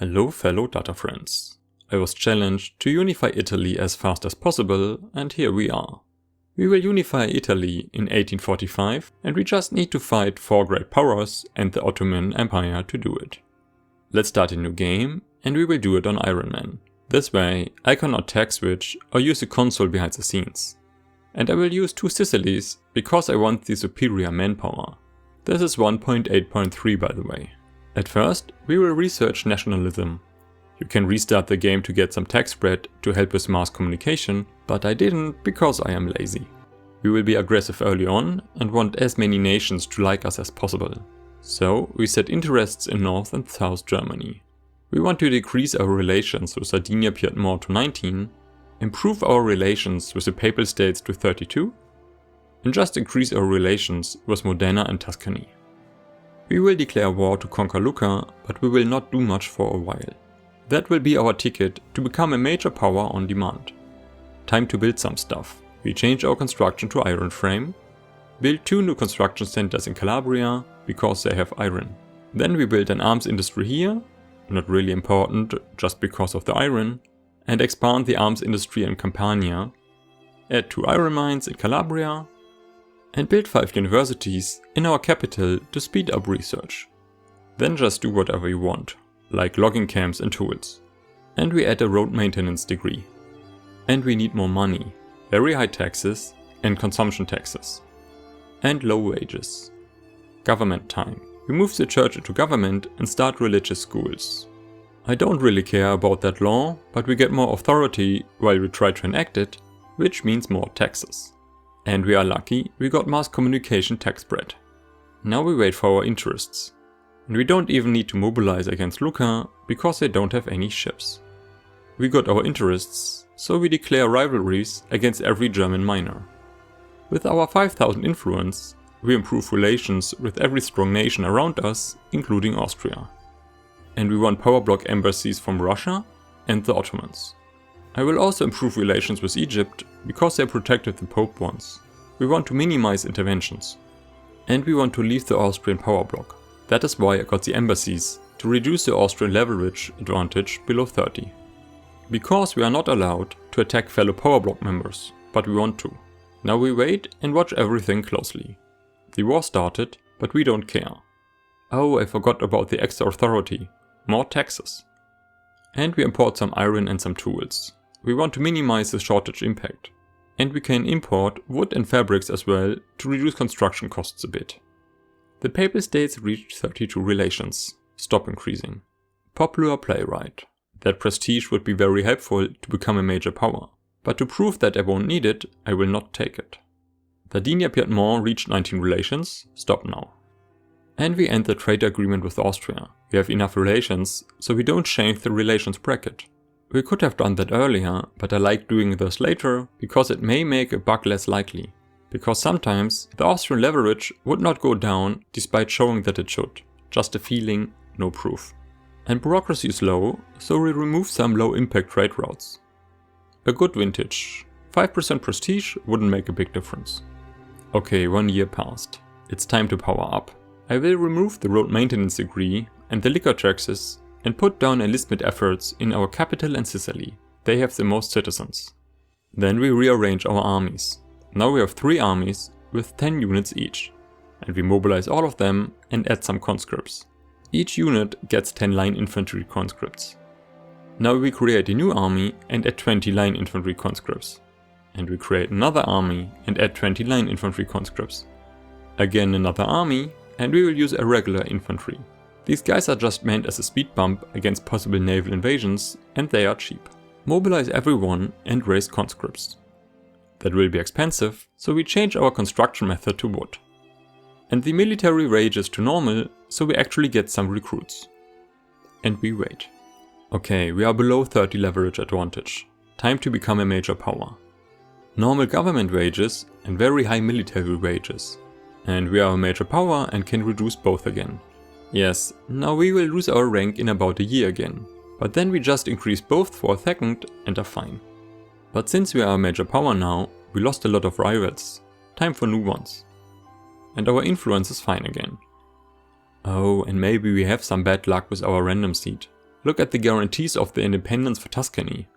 Hello fellow data friends. I was challenged to unify Italy as fast as possible, and here we are. We will unify Italy in 1845, and we just need to fight 4 great powers and the Ottoman Empire to do it. Let's start a new game, and we will do it on Iron Man. This way I cannot tag switch or use a console behind the scenes. And I will use 2 Sicilies because I want the superior manpower. This is 1.8.3 by the way. At first, we will research nationalism. You can restart the game to get some tag spread to help with mass communication, but I didn't because I am lazy. We will be aggressive early on and want as many nations to like us as possible. So we set interests in North and South Germany. We want to decrease our relations with Sardinia-Piedmont to 19, improve our relations with the Papal States to 32, and just increase our relations with Modena and Tuscany. We will declare war to conquer Lucca, but we will not do much for a while. That will be our ticket to become a major power on demand. Time to build some stuff. We change our construction to iron frame, build 2 new construction centers in Calabria because they have iron. Then we build an arms industry here, not really important just because of the iron, and expand the arms industry in Campania, add 2 iron mines in Calabria, and build 5 universities in our capital to speed up research. Then just do whatever you want, like logging camps and tools. And we add a road maintenance degree. And we need more money, very high taxes and consumption taxes. And low wages. Government time. We move the church into government and start religious schools. I don't really care about that law, but we get more authority while we try to enact it, which means more taxes. And we are lucky, we got mass communication tax spread. Now we wait for our interests. And we don't even need to mobilize against Lucca, because they don't have any ships. We got our interests, so we declare rivalries against every German miner. With our 5000 influence, we improve relations with every strong nation around us, including Austria. And we want power block embassies from Russia and the Ottomans. I will also improve relations with Egypt, because they protected the Pope once. We want to minimize interventions. And we want to leave the Austrian power bloc. That is why I got the embassies, to reduce the Austrian leverage advantage below 30. Because we are not allowed to attack fellow power bloc members, but we want to. Now we wait and watch everything closely. The war started, but we don't care. Oh, I forgot about the extra authority. More taxes. And we import some iron and some tools. We want to minimize the shortage impact. And we can import wood and fabrics as well to reduce construction costs a bit. The Papal States reached 32 relations. Stop increasing. Popular playwright. That prestige would be very helpful to become a major power. But to prove that I won't need it, I will not take it. Sardinia-Piedmont reached 19 relations. Stop now. And we end the trade agreement with Austria. We have enough relations, so we don't change the relations bracket. We could have done that earlier, but I like doing this later because it may make a bug less likely. Because sometimes the Austrian leverage would not go down despite showing that it should. Just a feeling, no proof. And bureaucracy is low, so we remove some low impact trade routes. A good vintage. 5% prestige wouldn't make a big difference. Okay, 1 year passed. It's time to power up. I will remove the road maintenance degree and the liquor taxes and put down enlistment efforts in our capital and Sicily. They have the most citizens. Then we rearrange our armies. Now we have 3 armies with 10 units each. And we mobilize all of them and add some conscripts. Each unit gets 10 line infantry conscripts. Now we create a new army and add 20 line infantry conscripts. And we create another army and add 20 line infantry conscripts. Again another army, and we will use irregular infantry. These guys are just meant as a speed bump against possible naval invasions, and they are cheap. Mobilize everyone and raise conscripts. That will be expensive, so we change our construction method to wood. And the military rages to normal, so we actually get some recruits. And we wait. Okay, we are below 30 leverage advantage. Time to become a major power. Normal government wages and very high military wages. And we are a major power and can reduce both again. Yes, now we will lose our rank in about a year again, but then we just increase both for a second and are fine. But since we are a major power now, we lost a lot of rivals. Time for new ones. And our influence is fine again. Oh, and maybe we have some bad luck with our random seed. Look at the guarantees of the independence for Tuscany.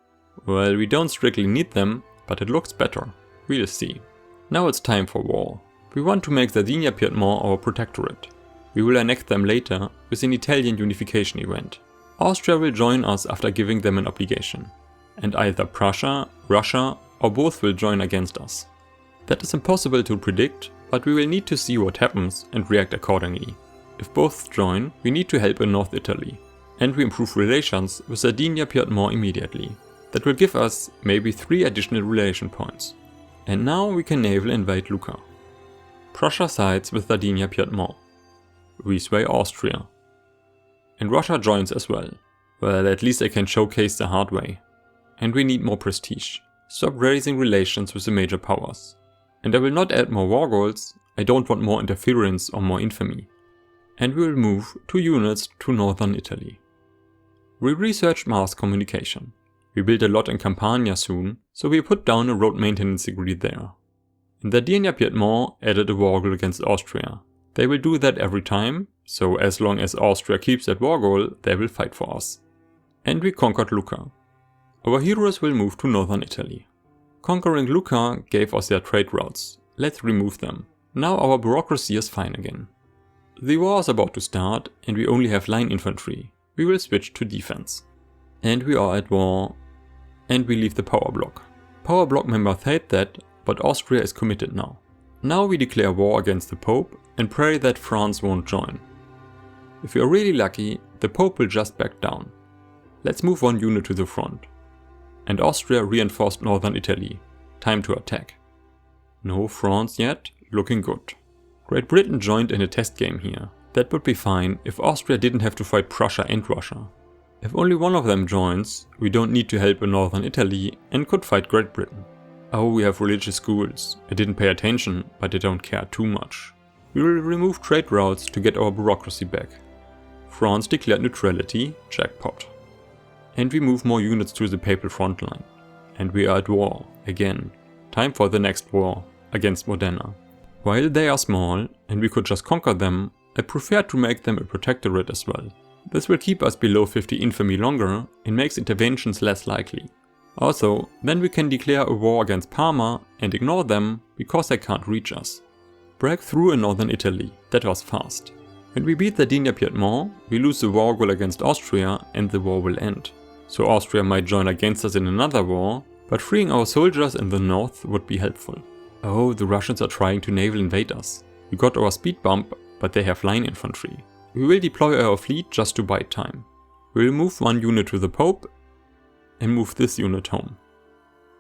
Well, we don't strictly need them, but it looks better. We'll see. Now it's time for war. We want to make Sardinia-Piedmont our protectorate. We will annex them later with an Italian unification event. Austria will join us after giving them an obligation. And either Prussia, Russia or both will join against us. That is impossible to predict, but we will need to see what happens and react accordingly. If both join, we need to help in North Italy. And we improve relations with Sardinia-Piedmont immediately. That will give us maybe 3 additional relation points. And now we can naval invade Lucca. Prussia sides with Sardinia-Piedmont. We sway Austria. And Russia joins as well. Well, at least I can showcase the hard way. And we need more prestige. Stop raising relations with the major powers. And I will not add more war goals, I don't want more interference or more infamy. And we will move 2 units to northern Italy. We researched mass communication. We build a lot in Campania soon, so we put down a road maintenance degree there. And Sardinia-Piedmont added a war goal against Austria. They will do that every time, so as long as Austria keeps that war goal, they will fight for us. And we conquered Lucca. Our heroes will move to northern Italy. Conquering Lucca gave us their trade routes. Let's remove them. Now our bureaucracy is fine again. The war is about to start and we only have line infantry. We will switch to defense. And we are at war. And we leave the power bloc. Power bloc members hate that, but Austria is committed now. Now we declare war against the Pope and pray that France won't join. If we are really lucky, the Pope will just back down. Let's move 1 unit to the front. And Austria reinforced northern Italy. Time to attack. No France yet, looking good. Great Britain joined in a test game here. That would be fine if Austria didn't have to fight Prussia and Russia. If only one of them joins, we don't need to help in northern Italy and could fight Great Britain. Oh, we have religious schools. I didn't pay attention, but I don't care too much. We will remove trade routes to get our bureaucracy back. France declared neutrality, jackpot. And we move more units to the papal front line. And we are at war, again. Time for the next war, against Modena. While they are small, and we could just conquer them, I prefer to make them a protectorate as well. This will keep us below 50 infamy longer, and makes interventions less likely. Also, then we can declare a war against Parma, and ignore them, because they can't reach us. Break through in northern Italy, that was fast. When we beat Sardinia-Piedmont, we lose the war goal against Austria, and the war will end. So Austria might join against us in another war, but freeing our soldiers in the north would be helpful. Oh, the Russians are trying to naval invade us. We got our speed bump, but they have line infantry. We will deploy our fleet just to buy time. We will move 1 unit to the Pope and move this unit home.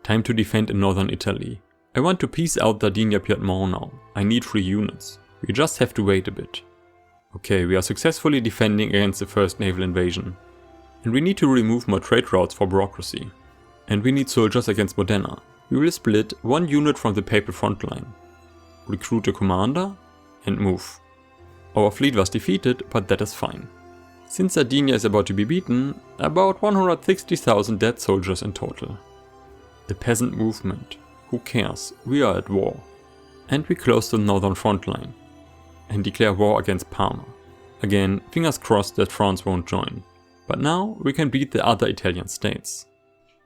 Time to defend in northern Italy. I want to piece out Sardinia-Piedmont now. I need 3 units. We just have to wait a bit. Okay, we are successfully defending against the first naval invasion. And we need to remove more trade routes for bureaucracy. And we need soldiers against Modena. We will split 1 unit from the papal front line. Recruit a commander and move. Our fleet was defeated, but that is fine. Since Sardinia is about to be beaten, about 160,000 dead soldiers in total. The peasant movement. Who cares? We are at war. And we close the northern front line. And declare war against Parma. Again, fingers crossed that France won't join. But now we can beat the other Italian states.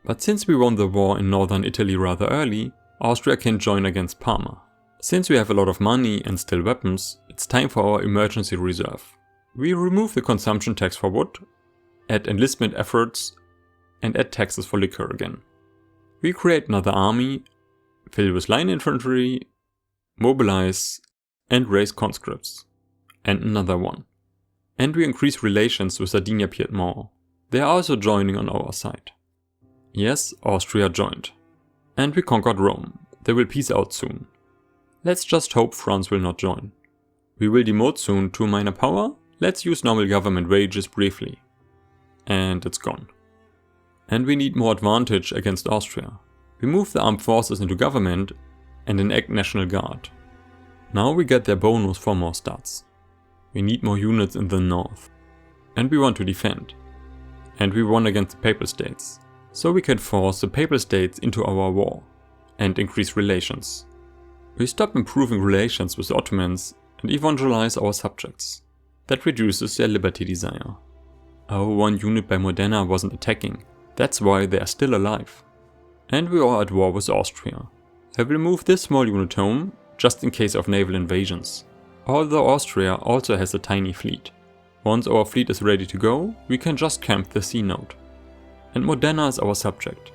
But since we won the war in northern Italy rather early, Austria can join against Parma. Since we have a lot of money and still weapons, it's time for our emergency reserve. We remove the consumption tax for wood, add enlistment efforts, and add taxes for liquor again. We create another army, fill with line infantry, mobilize, and raise conscripts. And another one. And we increase relations with Sardinia-Piedmont. They are also joining on our side. Yes, Austria joined. And we conquered Rome. They will peace out soon. Let's just hope France will not join. We will demote soon to a minor power. Let's use normal government wages briefly. And it's gone. And we need more advantage against Austria. We move the armed forces into government and enact National Guard. Now we get their bonus for more stats. We need more units in the north. And we want to defend. And we won against the Papal States. So we can force the Papal States into our war. And increase relations. We stop improving relations with the Ottomans and evangelize our subjects. That reduces their liberty desire. Oh, one unit by Modena wasn't attacking. That's why they are still alive. And we are at war with Austria. I will move this small unit home, just in case of naval invasions. Although Austria also has a tiny fleet. Once our fleet is ready to go, we can just camp the sea node. And Modena is our subject.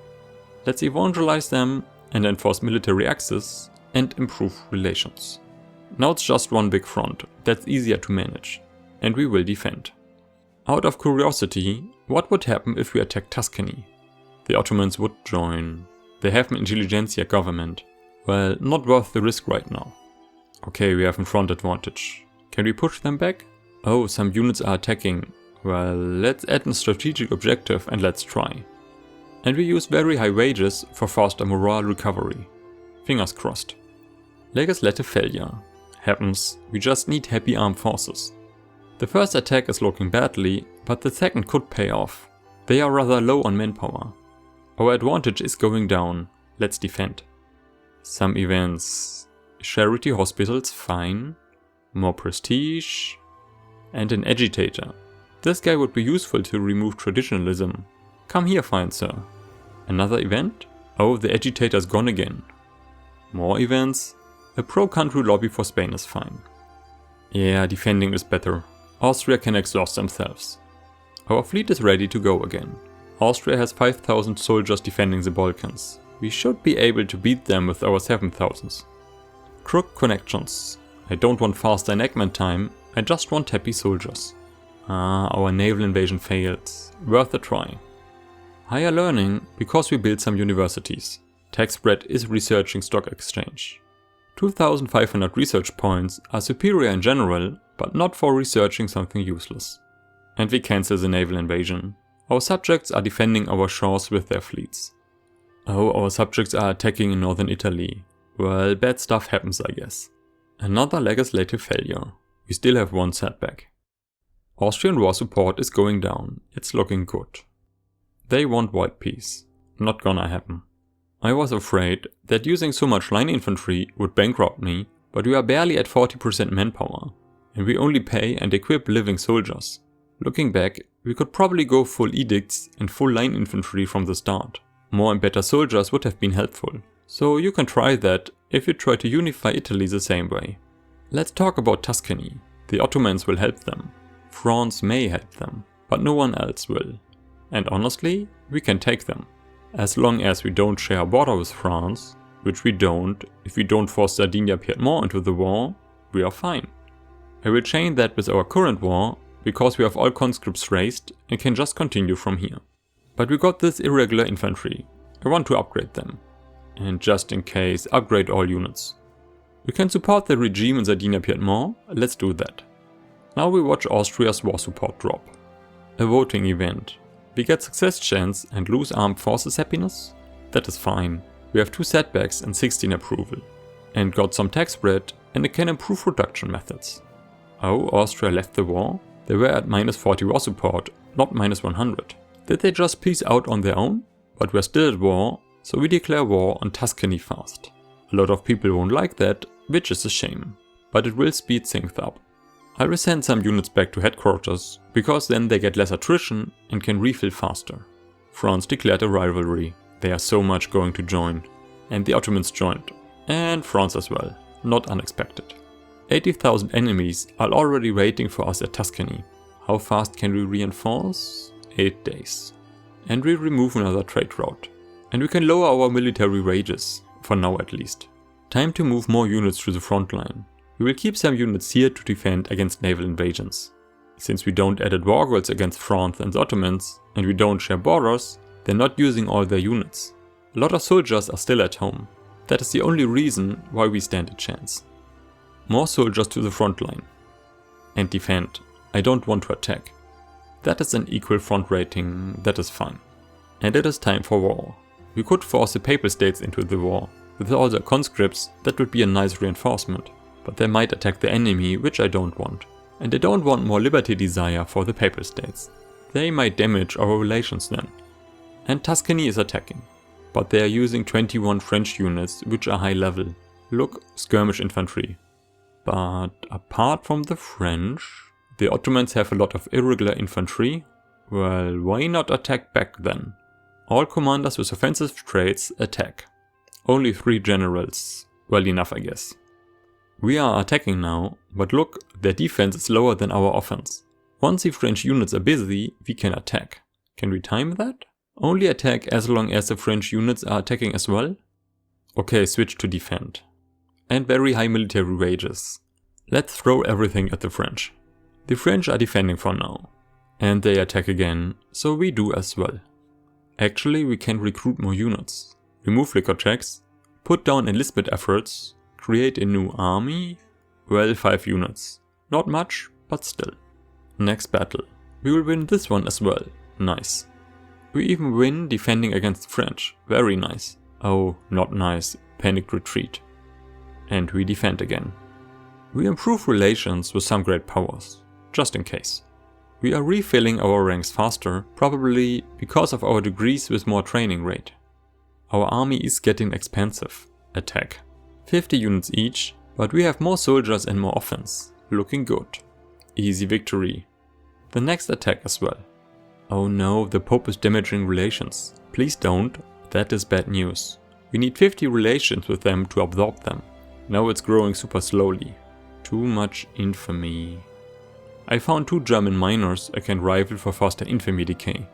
Let's evangelize them and enforce military access and improve relations. Now it's just one big front, that's easier to manage. And we will defend. Out of curiosity, what would happen if we attack Tuscany? The Ottomans would join. They have an intelligentsia government. Well, not worth the risk right now. Okay, we have a front advantage. Can we push them back? Oh, some units are attacking. Well, let's add a strategic objective and let's try. And we use very high wages for faster morale recovery. Fingers crossed. Legislative failure. Happens, we just need happy armed forces. The first attack is looking badly, but the second could pay off. They are rather low on manpower. Our advantage is going down. Let's defend. Some events. Charity hospitals, fine. More prestige. And an agitator. This guy would be useful to remove traditionalism. Come here, fine sir. Another event? Oh, the agitator's gone again. More events? A pro-country lobby for Spain is fine. Yeah, defending is better. Austria can exhaust themselves. Our fleet is ready to go again. Austria has 5,000 soldiers defending the Balkans. We should be able to beat them with our 7,000s. Crook connections. I don't want faster enactment time, I just want happy soldiers. Our naval invasion failed. Worth a try. Higher learning, because we built some universities. TechSpread is researching stock exchange. 2,500 research points are superior in general, but not for researching something useless. And we cancel the naval invasion. Our subjects are defending our shores with their fleets. Oh, our subjects are attacking in northern Italy. Well, bad stuff happens, I guess. Another legislative failure. We still have one setback. Austrian war support is going down. It's looking good. They want world peace. Not gonna happen. I was afraid that using so much line infantry would bankrupt me, but we are barely at 40% manpower. And we only pay and equip living soldiers. Looking back, we could probably go full edicts and full line infantry from the start. More and better soldiers would have been helpful. So you can try that if you try to unify Italy the same way. Let's talk about Tuscany. The Ottomans will help them. France may help them, but no one else will. And honestly, we can take them. As long as we don't share a border with France, which we don't, if we don't force Sardinia-Piedmont into the war, we are fine. I will chain that with our current war, because we have all conscripts raised and can just continue from here. But we got this irregular infantry. I want to upgrade them. And just in case, upgrade all units. We can support the regime in Sardinia-Piedmont, let's do that. Now we watch Austria's war support drop. A voting event. We get success chance and lose armed forces happiness? That is fine. We have 2 setbacks and 16 approval. And got some tax spread and it can improve production methods. Oh, Austria left the war? They were at -40 war support, not -100. Did they just peace out on their own? But we're still at war, so we declare war on Tuscany fast. A lot of people won't like that, which is a shame. But it will speed things up. I will send some units back to headquarters, because then they get less attrition and can refill faster. France declared a rivalry. They are so much going to join. And the Ottomans joined. And France as well. Not unexpected. 80,000 enemies are already waiting for us at Tuscany. How fast can we reinforce? 8 days. And we remove another trade route. And we can lower our military wages, for now at least. Time to move more units to the front line. We will keep some units here to defend against naval invasions. Since we don't add war goals against France and the Ottomans, and we don't share borders, they're not using all their units. A lot of soldiers are still at home. That is the only reason why we stand a chance. More soldiers to the front line. And defend. I don't want to attack. That is an equal front rating, that is fine. And it is time for war. We could force the Papal States into the war. With all their conscripts, that would be a nice reinforcement. But they might attack the enemy, which I don't want. And I don't want more liberty desire for the Papal States. They might damage our relations then. And Tuscany is attacking. But they are using 21 French units, which are high level. Look, skirmish infantry. But apart from the French, the Ottomans have a lot of irregular infantry. Well, why not attack back then? All commanders with offensive traits attack. Only 3 generals. Well enough, I guess. We are attacking now, but look, their defense is lower than our offense. Once the French units are busy, we can attack. Can we time that? Only attack as long as the French units are attacking as well? Okay, switch to defend. And very high military wages. Let's throw everything at the French. The French are defending for now. And they attack again, so we do as well. Actually, we can recruit more units. Remove liquor checks, put down enlistment efforts, create a new army. Well, 5 units. Not much, but still. Next battle. We will win this one as well. Nice. We even win defending against the French. Very nice. Oh, not nice. Panicked retreat. And we defend again. We improve relations with some great powers. Just in case. We are refilling our ranks faster, probably because of our degrees with more training rate. Our army is getting expensive. Attack. 50 units each, but we have more soldiers and more offense. Looking good. Easy victory. The next attack as well. Oh no, the Pope is damaging relations. Please don't, that is bad news. We need 50 relations with them to absorb them. Now it's growing super slowly. Too much infamy. I found 2 German miners I can rival for faster infamy decay.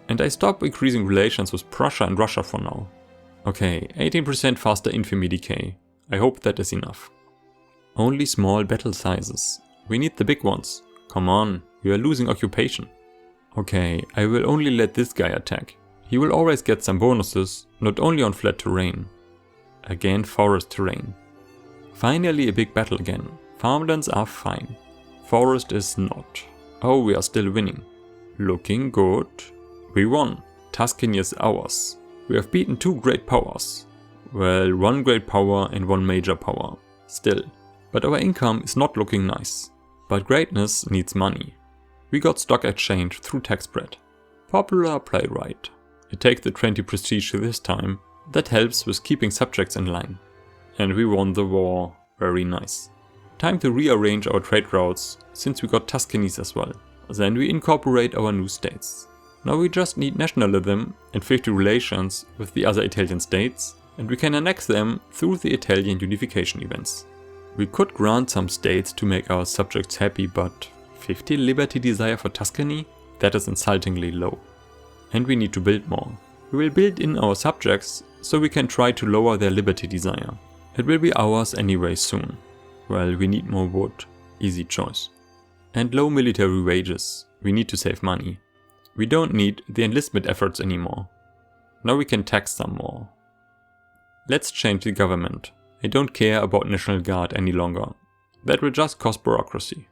And I stopped increasing relations with Prussia and Russia for now. Okay, 18% faster infamy decay. I hope that is enough. Only small battle sizes. We need the big ones. Come on, we are losing occupation. Okay, I will only let this guy attack. He will always get some bonuses, not only on flat terrain. Again forest terrain. Finally a big battle again. Farmlands are fine. Forest is not. Oh, we are still winning. Looking good. We won. Tuscany is ours. We have beaten 2 great powers. Well, 1 great power and 1 major power. Still. But our income is not looking nice. But greatness needs money. We got stock exchange through tax spread. Popular playwright. I take the 20 prestige this time. That helps with keeping subjects in line. And we won the war. Very nice. Time to rearrange our trade routes, since we got Tuscanies as well. Then we incorporate our new states. Now we just need nationalism and 50 relations with the other Italian states, and we can annex them through the Italian unification events. We could grant some states to make our subjects happy, but 50 liberty desire for Tuscany? That is insultingly low. And we need to build more. We will build in our subjects, so we can try to lower their liberty desire. It will be ours anyway soon. Well, we need more wood. Easy choice. And low military wages. We need to save money. We don't need the enlistment efforts anymore. Now we can tax some more. Let's change the government. I don't care about National Guard any longer. That will just cost bureaucracy.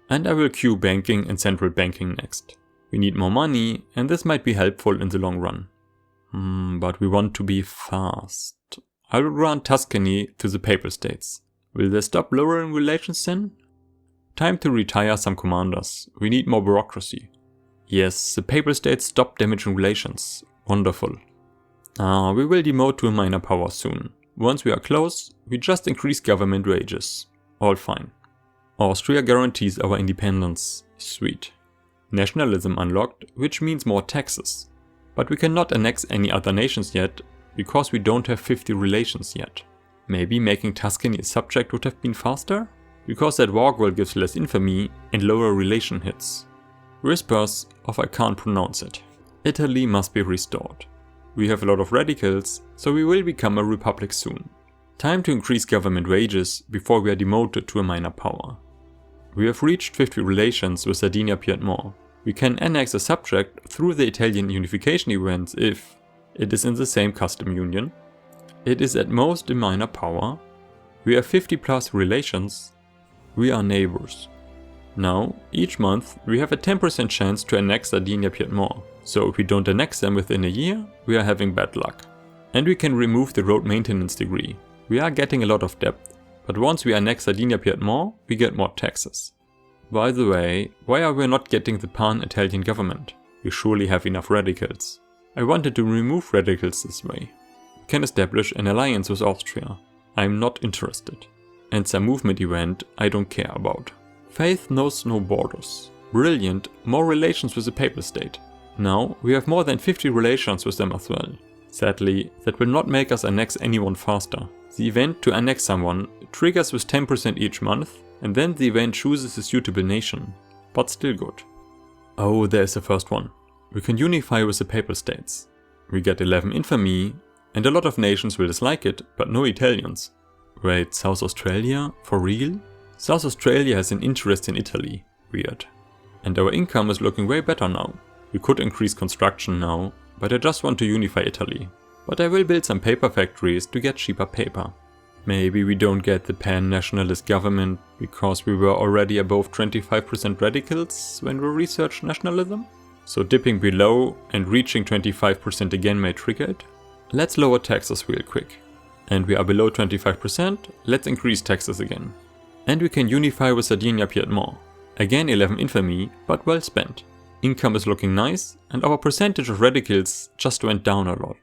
And I will queue banking and central banking next. We need more money, and this might be helpful in the long run. But we want to be fast. I will grant Tuscany to the Papal States. Will they stop lowering relations then? Time to retire some commanders. We need more bureaucracy. Yes, the Papal States stop damaging relations. Wonderful. We will demote to a minor power soon. Once we are close, we just increase government wages. All fine. Austria guarantees our independence. Sweet. Nationalism unlocked, which means more taxes. But we cannot annex any other nations yet, because we don't have 50 relations yet. Maybe making Tuscany a subject would have been faster? Because that war goal gives less infamy and lower relation hits. Whispers of I can't pronounce it. Italy must be restored. We have a lot of radicals, so we will become a republic soon. Time to increase government wages before we are demoted to a minor power. We have reached 50 relations with Sardinia-Piedmont. We can annex a subject through the Italian unification events if it is in the same custom union. It is at most a minor power. We have 50 plus relations. We are neighbors. Now, each month, we have a 10% chance to annex Sardinia-Piedmont. So if we don't annex them within a year, we are having bad luck. And we can remove the road maintenance degree. We are getting a lot of debt. But once we annex Sardinia-Piedmont, we get more taxes. By the way, why are we not getting the pan-Italian government? We surely have enough radicals. I wanted to remove radicals this way. We can establish an alliance with Austria. I am not interested. And some movement event I don't care about. Faith knows no borders. Brilliant, more relations with the Papal State. Now we have more than 50 relations with them as well. Sadly, that will not make us annex anyone faster. The event to annex someone triggers with 10% each month, and then the event chooses a suitable nation. But still good. Oh, there's the first one. We can unify with the Papal States. We get 11 infamy, and a lot of nations will dislike it, but no Italians. Wait, South Australia? For real? South Australia has an interest in Italy. Weird. And our income is looking way better now. We could increase construction now, but I just want to unify Italy. But I will build some paper factories to get cheaper paper. Maybe we don't get the pan-nationalist government because we were already above 25% radicals when we researched nationalism? So dipping below and reaching 25% again may trigger it? Let's lower taxes real quick. And we are below 25%, let's increase taxes again. And we can unify with Sardinia Piedmont. Again 11 infamy, but well spent. Income is looking nice, and our percentage of radicals just went down a lot.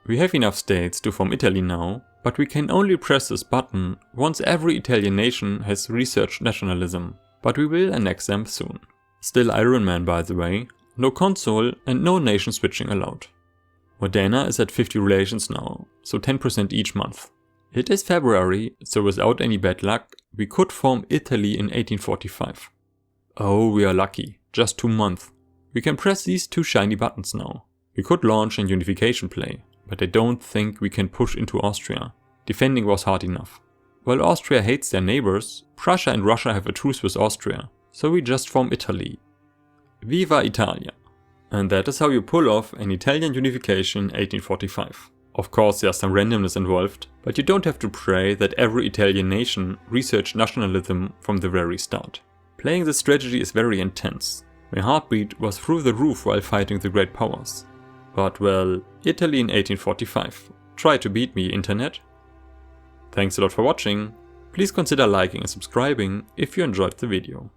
We have enough states to form Italy now, but we can only press this button once every Italian nation has researched nationalism, but we will annex them soon. Still Iron Man, by the way, no consul and no nation switching allowed. Modena is at 50 relations now, so 10% each month. It is February, so without any bad luck, we could form Italy in 1845. Oh, we are lucky, just 2 months. We can press these 2 shiny buttons now. We could launch a unification play, but I don't think we can push into Austria. Defending was hard enough. While Austria hates their neighbors, Prussia and Russia have a truce with Austria, so we just form Italy. Viva Italia! And that is how you pull off an Italian unification in 1845. Of course there's some randomness involved, but you don't have to pray that every Italian nation researched nationalism from the very start. Playing this strategy is very intense. My heartbeat was through the roof while fighting the great powers. But well, Italy in 1845. Try to beat me, internet. Thanks a lot for watching. Please consider liking and subscribing if you enjoyed the video.